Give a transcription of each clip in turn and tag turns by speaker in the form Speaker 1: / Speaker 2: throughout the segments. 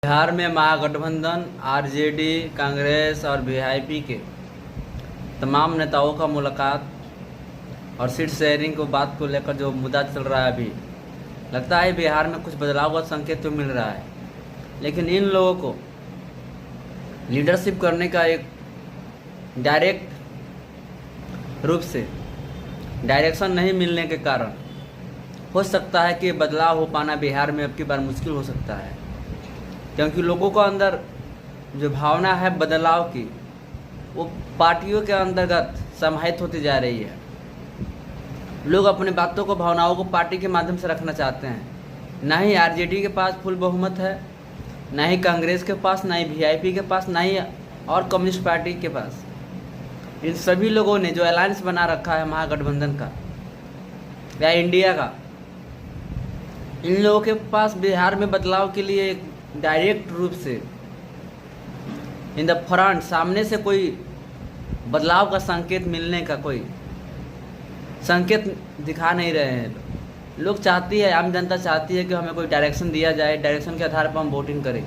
Speaker 1: बिहार में महागठबंधन आरजेडी कांग्रेस और वीआईपी के तमाम नेताओं का मुलाकात और सीट शेयरिंग को बात को लेकर जो मुद्दा चल रहा है अभी, लगता है बिहार में कुछ बदलाव का संकेत तो मिल रहा है। लेकिन इन लोगों को लीडरशिप करने का एक डायरेक्ट रूप से डायरेक्शन नहीं मिलने के कारण हो सकता है कि बदलाव हो पाना बिहार में अब की बार मुश्किल हो सकता है, क्योंकि लोगों को अंदर जो भावना है बदलाव की वो पार्टियों के अंतर्गत समाहित होती जा रही है। लोग अपनी बातों को भावनाओं को पार्टी के माध्यम से रखना चाहते हैं। ना ही आरजेडी के पास फुल बहुमत है, ना ही कांग्रेस के पास, ना ही वीआईपी के पास, ना ही और कम्युनिस्ट पार्टी के पास। इन सभी लोगों ने जो अलायंस बना रखा है महागठबंधन का या इंडिया का, इन लोगों के पास बिहार में बदलाव के लिए एक डायरेक्ट रूप से इन द फ्रंट सामने से कोई बदलाव का संकेत मिलने का कोई संकेत दिखा नहीं रहे हैं। लोग चाहती है, आम जनता चाहती है कि हमें कोई डायरेक्शन दिया जाए, डायरेक्शन के आधार पर हम वोटिंग करें,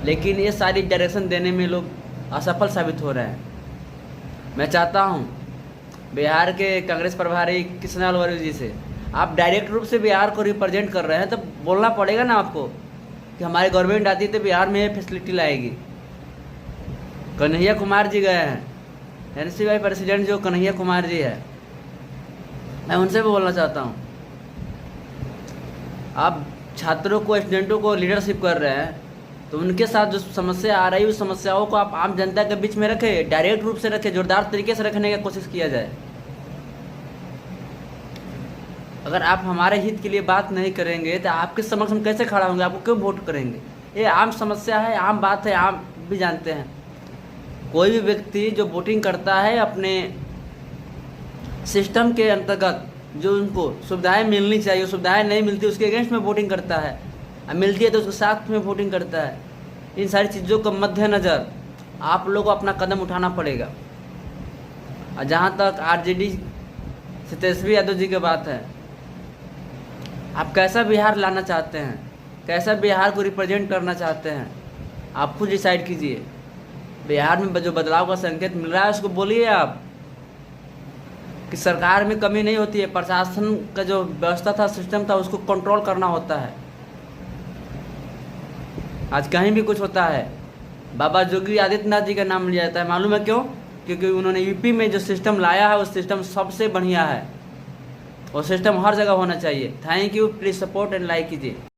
Speaker 1: लेकिन ये सारी डायरेक्शन देने में लोग असफल साबित हो रहे हैं। मैं चाहता हूँ बिहार के कांग्रेस प्रभारी कृष्णलाल वर्मा जी से, आप डायरेक्ट रूप से बिहार को रिप्रेजेंट कर रहे हैं तो बोलना पड़ेगा ना आपको कि हमारी गवर्नमेंट आती तो बिहार में ये फैसिलिटी लाएगी। कन्हैया कुमार जी गए हैं, एनसीवाई प्रेसिडेंट जो कन्हैया कुमार जी है, मैं उनसे भी बोलना चाहता हूँ, आप छात्रों को, स्टूडेंटों को लीडरशिप कर रहे हैं तो उनके साथ जो समस्या आ रही है उस समस्याओं को आप आम जनता के बीच में रखें, डायरेक्ट रूप से रखें, जोरदार तरीके से रखने की कोशिश किया जाए। अगर आप हमारे हित के लिए बात नहीं करेंगे तो आपके समक्ष हम कैसे खड़ा होंगे, आपको क्यों वोट करेंगे? ये आम समस्या है, आम बात है, आम भी जानते हैं। कोई भी व्यक्ति जो वोटिंग करता है अपने सिस्टम के अंतर्गत जो उनको सुविधाएं मिलनी चाहिए, सुविधाएं नहीं मिलती उसके अगेंस्ट में वोटिंग करता है, और मिलती है तो उसके साथ में वोटिंग करता है। इन सारी चीज़ों को मद्देनज़र आप लोगों को अपना कदम उठाना पड़ेगा। और जहाँ तक आरजेडी से तेजस्वी यादव जी की बात है, आप कैसा बिहार लाना चाहते हैं, कैसा बिहार को रिप्रेजेंट करना चाहते हैं, आप खुद डिसाइड कीजिए। बिहार में जो बदलाव का संकेत मिल रहा है उसको बोलिए आप कि सरकार में कमी नहीं होती है, प्रशासन का जो व्यवस्था था, सिस्टम था, उसको कंट्रोल करना होता है। आज कहीं भी कुछ होता है बाबा योगी आदित्यनाथ जी का नाम लिया जाता है, मालूम है क्यों? क्योंकि उन्होंने यूपी में जो सिस्टम लाया है वो सिस्टम सबसे बढ़िया है, वो सिस्टम हर जगह होना चाहिए। Thank you, please support and like कीजिए।